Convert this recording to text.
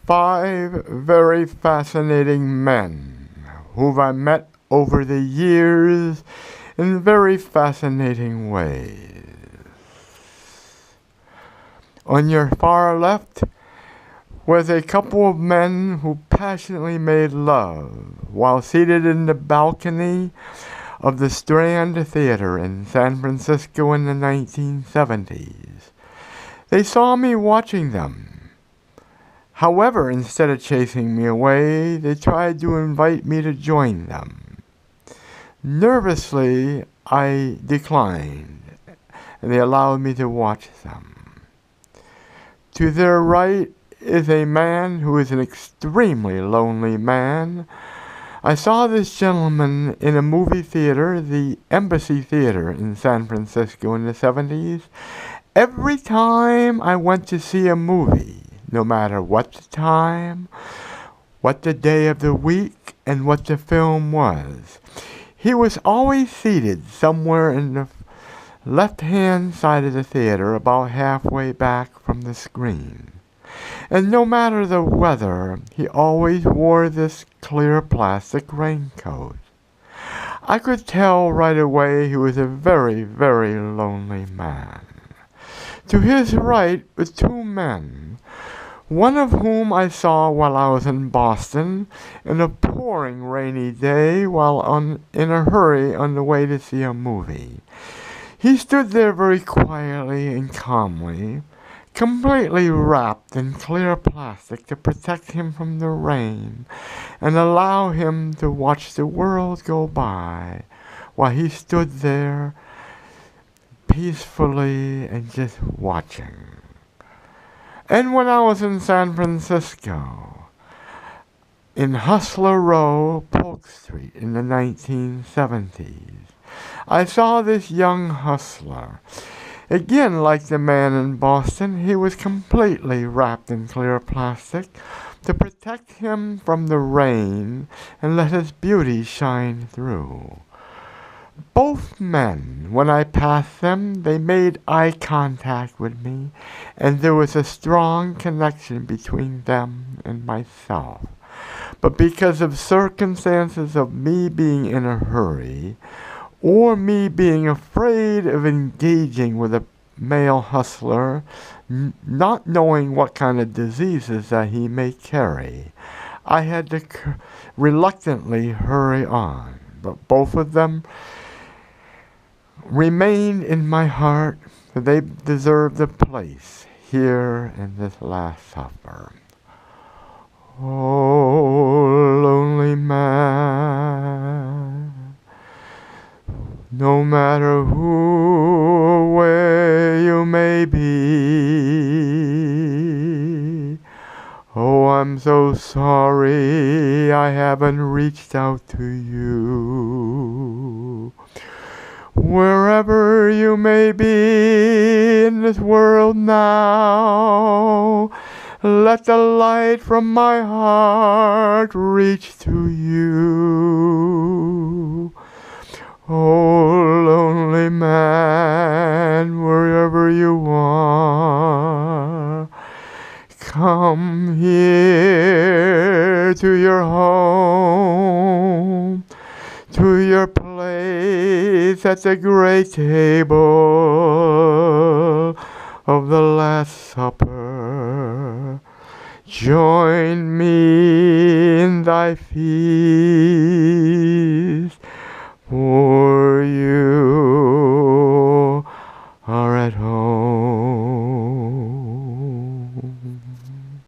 5 very fascinating men whom I met over the years in very fascinating ways. On your far left was a couple of men who passionately made love while seated in the balcony of the Strand Theater in San Francisco in the 1970s. They saw me watching them. However, instead of chasing me away, they tried to invite me to join them. Nervously, I declined, and they allowed me to watch them. To their right is a man who is an extremely lonely man. I saw this gentleman in a movie theater, the Embassy Theater in San Francisco in the 70s. Every time I went to see a movie, no matter what the time, what the day of the week, and what the film was, he was always seated somewhere in the left-hand side of the theater, about halfway back from the screen. And no matter the weather, he always wore this clear plastic raincoat. I could tell right away he was a very, very lonely man. To his right were 2 men, one of whom I saw while I was in Boston in a pouring rainy day while in a hurry on the way to see a movie. He stood there very quietly and calmly, completely wrapped in clear plastic to protect him from the rain and allow him to watch the world go by while he stood there peacefully and just watching. And when I was in San Francisco, in Hustler Row, Polk Street in the 1970s, I saw this young hustler. Again, like the man in Boston, he was completely wrapped in clear plastic to protect him from the rain and let his beauty shine through. Both men, when I passed them, they made eye contact with me, and there was a strong connection between them and myself. But because of circumstances of me being in a hurry, or me being afraid of engaging with a male hustler, not knowing what kind of diseases that he may carry, I had to reluctantly hurry on. But both of them remained in my heart. They deserved a place here in this Last Supper. Oh, lonely man, no matter who or where you may be, oh, I'm so sorry I haven't reached out to you. Wherever you may be in this world now, let the light from my heart reach to you. Oh, lonely man, wherever you are, come here to your home, to your place at the great table of the Last Supper. Join me in thy feast, for you are at home.